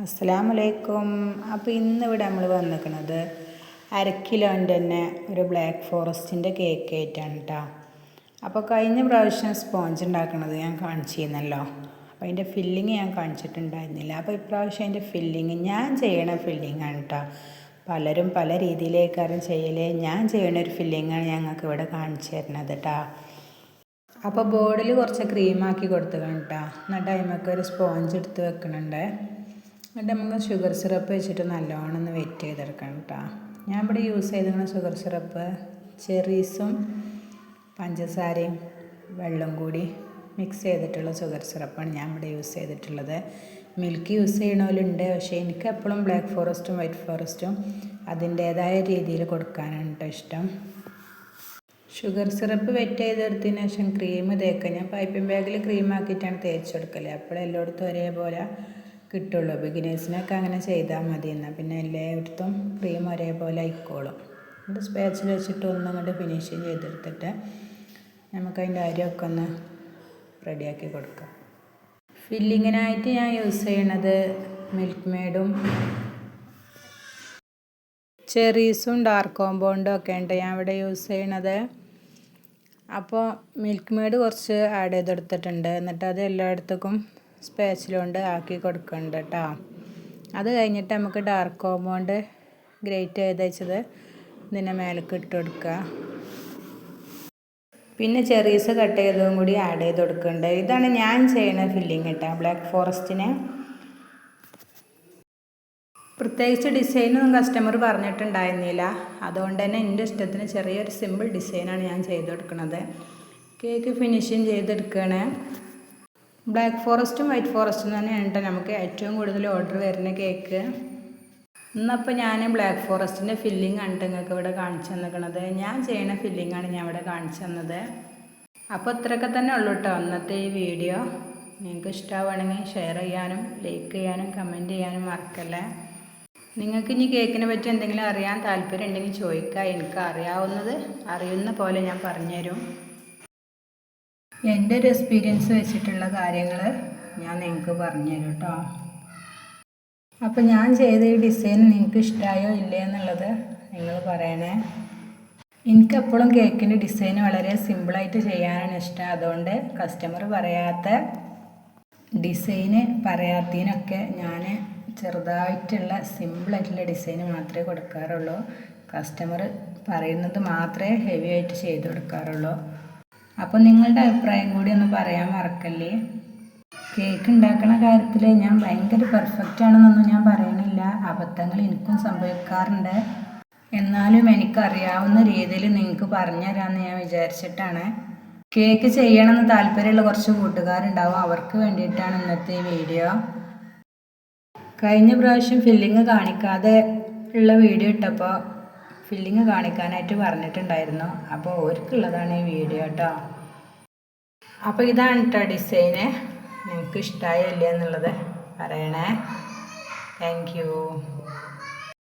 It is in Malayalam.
അസ്സലാമലൈക്കും. അപ്പോൾ ഇന്നിവിടെ നമ്മൾ വന്നിരിക്കുന്നത് 1/2 കിലോൻ്റെ തന്നെ ഒരു ബ്ലാക്ക് ഫോറസ്റ്റിൻ്റെ കേക്ക് ആയിട്ടാണ് കേട്ടോ. അപ്പോൾ കഴിഞ്ഞ പ്രാവശ്യം സ്പോഞ്ച് ഉണ്ടാക്കുന്നത് ഞാൻ കാണിച്ചിരുന്നല്ലോ. അപ്പോൾ അതിൻ്റെ ഫില്ലിങ് ഞാൻ കാണിച്ചിട്ടുണ്ടായിരുന്നില്ല. അപ്പോൾ ഇപ്രാവശ്യം അതിൻ്റെ ഫില്ലിങ് ഞാൻ ചെയ്യണ ഫില്ലിങ്ങാണ് കേട്ടോ. പലരും പല രീതിയിലേക്കാരും ചെയ്യലേ, ഞാൻ ചെയ്യണ ഒരു ഫില്ലിങ്ങാണ് ഞങ്ങൾക്ക് ഇവിടെ കാണിച്ചു തരുന്നത് കേട്ടോ. അപ്പോൾ ബോർഡിൽ കുറച്ച് ക്രീമാക്കി കൊടുത്തുക്കണം കേട്ടോ. എന്നിട്ട് അതിമൊക്കെ ഒരു സ്പോഞ്ച് എടുത്ത് വെക്കണുണ്ട്. എന്നിട്ട് നമുക്ക് ഷുഗർ സിറപ്പ് വെച്ചിട്ട് നല്ലോണം ഒന്ന് വെറ്റ് ചെയ്തെടുക്കണം കേട്ടോ. ഞാൻ ഇവിടെ യൂസ് ചെയ്തിരുന്ന ഷുഗർ സിറപ്പ് ചെറീസും പഞ്ചസാരയും വെള്ളം കൂടി മിക്സ് ചെയ്തിട്ടുള്ള ഷുഗർ സിറപ്പാണ് ഞാൻ ഇവിടെ യൂസ് ചെയ്തിട്ടുള്ളത്. മിൽക്ക് യൂസ് ചെയ്യണവരുണ്ട്, പക്ഷേ എനിക്ക് എപ്പോഴും ബ്ലാക്ക് ഫോറസ്റ്റും വൈറ്റ് ഫോറസ്റ്റും അതിൻ്റേതായ രീതിയിൽ കൊടുക്കാനാണ് കേട്ടോ ഇഷ്ടം. ഷുഗർ സിറപ്പ് വെറ്റ് ചെയ്തെടുത്തതിന് ശേഷം ക്രീം തേക്കുക. ഞാൻ പൈപ്പിംഗ് ബാഗിൽ ക്രീമാക്കിയിട്ടാണ് തേച്ചെടുക്കല്. അപ്പോഴെല്ലായിടത്തും ഒരേപോലെ കിട്ടുള്ളൂ. ബിഗിനേഴ്സിനൊക്കെ അങ്ങനെ ചെയ്താൽ മതി. എന്നാൽ പിന്നെ എല്ലായിടത്തും ക്രീം ഒരേപോലെ ആയിക്കോളും. എന്നിട്ട് സ്പാച്ചിൽ വെച്ചിട്ട് ഒന്നും അങ്ങോട്ട് ഫിനിഷിങ് ചെയ്തെടുത്തിട്ട് നമുക്കതിൻ്റെ അരിയൊക്കെ ഒന്ന് റെഡിയാക്കി കൊടുക്കാം. ഫില്ലിങ്ങിനായിട്ട് ഞാൻ യൂസ് ചെയ്യണത് മിൽക്ക് മെയ്ഡും ചെറീസും ഡാർക്ക് കോമ്പൗണ്ടും ഒക്കെ ഉണ്ട് ഞാൻ ഇവിടെ യൂസ് ചെയ്യണത്. അപ്പോൾ മിൽക്ക് മെയ്ഡ് കുറച്ച് ആഡ് ചെയ്തെടുത്തിട്ടുണ്ട്. എന്നിട്ട് അത് എല്ലായിടത്തേക്കും സ്പാച്ചിലുകൊണ്ട് ആക്കി കൊടുക്കുന്നുണ്ട് കേട്ടോ. അത് കഴിഞ്ഞിട്ട് നമുക്ക് ഡാർക്ക് കോമ്പൗണ്ട് ഗ്രേറ്റ് ചെയ്ത് വെച്ചത് ഇതിൻ്റെ മേലേക്ക് ഇട്ട് കൊടുക്കുക. പിന്നെ ചെറീസ് കട്ട് ചെയ്തതും കൂടി ആഡ് ചെയ്ത് കൊടുക്കുന്നുണ്ട്. ഇതാണ് ഞാൻ ചെയ്യുന്ന ഫില്ലിങ് കേട്ടോ ബ്ലാക്ക് ഫോറസ്റ്റിന്. പ്രത്യേകിച്ച് ഡിസൈനൊന്നും കസ്റ്റമർ പറഞ്ഞിട്ടുണ്ടായിരുന്നില്ല. അതുകൊണ്ട് തന്നെ എൻ്റെ ഇഷ്ടത്തിന് ചെറിയൊരു സിമ്പിൾ ഡിസൈനാണ് ഞാൻ ചെയ്ത് കൊടുക്കുന്നത്. കേക്ക് ഫിനിഷിങ് ചെയ്തെടുക്കുകയാണ്. ബ്ലാക്ക് ഫോറസ്റ്റും വൈറ്റ് ഫോറസ്റ്റും തന്നെയാണ് കേട്ടോ നമുക്ക് ഏറ്റവും കൂടുതൽ ഓർഡർ വരുന്ന കേക്ക്. ഇന്നപ്പോൾ ഞാൻ ബ്ലാക്ക് ഫോറസ്റ്റിൻ്റെ ഫില്ലിംഗ് ആണ് നിങ്ങൾക്ക് ഇവിടെ കാണിച്ചു തന്നിരിക്കുന്നത്. ഞാൻ ചെയ്യുന്ന ഫില്ലിങ്ങാണ് ഞാൻ ഇവിടെ കാണിച്ചു തന്നത്. അപ്പോൾ ഇത്രയൊക്കെ തന്നെ ഉള്ളൂ കേട്ടോ അന്നത്തെ ഈ വീഡിയോ. നിങ്ങൾക്ക് ഇഷ്ടമാവുകയാണെങ്കിൽ ഷെയർ ചെയ്യാനും ലൈക്ക് ചെയ്യാനും കമൻറ്റ് ചെയ്യാനും മറക്കല്ലേ. നിങ്ങൾക്ക് ഇനി കേക്കിനെ പറ്റി എന്തെങ്കിലും അറിയാൻ താല്പര്യം ഉണ്ടെങ്കിൽ ചോദിക്കുക. എനിക്ക് അറിയുന്ന പോലെ ഞാൻ പറഞ്ഞുതരും. എൻ്റെ ഒരു എക്സ്പീരിയൻസ് വെച്ചിട്ടുള്ള കാര്യങ്ങൾ ഞാൻ നിങ്ങൾക്ക് പറഞ്ഞുതരും കേട്ടോ. അപ്പോൾ ഞാൻ ചെയ്ത ഈ ഡിസൈൻ നിങ്ങൾക്ക് ഇഷ്ടമായോ ഇല്ലേ എന്നുള്ളത് നിങ്ങൾ പറയണേ. എനിക്കെപ്പോഴും കേക്കിൻ്റെ ഡിസൈൻ വളരെ സിമ്പിളായിട്ട് ചെയ്യാനാണ് ഇഷ്ടം. അതുകൊണ്ട് കസ്റ്റമർ പറയാത്ത ഡിസൈന് പറയാത്തതിനൊക്കെ ഞാൻ ചെറുതായിട്ടുള്ള സിമ്പിളായിട്ടുള്ള ഡിസൈന് മാത്രമേ കൊടുക്കാറുള്ളൂ. കസ്റ്റമർ പറയുന്നത് മാത്രമേ ഹെവി ആയിട്ട് ചെയ്ത് കൊടുക്കാറുള്ളൂ. അപ്പോൾ നിങ്ങളുടെ അഭിപ്രായം കൂടി ഒന്ന് പറയാൻ മറക്കല്ലേ. കേക്ക് ഉണ്ടാക്കുന്ന കാര്യത്തിൽ ഞാൻ ഭയങ്കര പെർഫെക്റ്റ് ആണെന്നൊന്നും ഞാൻ പറയണില്ല. അബദ്ധങ്ങൾ എനിക്കും സംഭവിക്കാറുണ്ട്. എന്നാലും എനിക്കറിയാവുന്ന രീതിയിൽ നിങ്ങൾക്ക് പറഞ്ഞു തരാമെന്ന് ഞാൻ വിചാരിച്ചിട്ടാണ്. കേക്ക് ചെയ്യണമെന്ന് താല്പര്യമുള്ള കുറച്ച് കൂട്ടുകാരുണ്ടാവും. അവർക്ക് വേണ്ടിയിട്ടാണ് ഇന്നത്തെ വീഡിയോ. കഴിഞ്ഞ പ്രാവശ്യം ഫില്ലിങ് കാണിക്കാതെ ഉള്ള വീഡിയോ ഇട്ടപ്പോൾ ഫില്ലിങ് കാണിക്കാനായിട്ട് പറഞ്ഞിട്ടുണ്ടായിരുന്നു. അപ്പോൾ അവർക്കുള്ളതാണ് ഈ വീഡിയോ കേട്ടോ. അപ്പോൾ ഇതാണ് കേട്ടോ ഡിസൈന്. നിങ്ങൾക്ക് ഇഷ്ടമായോ ഇല്ല എന്നുള്ളത് പറയണേ. Thank you.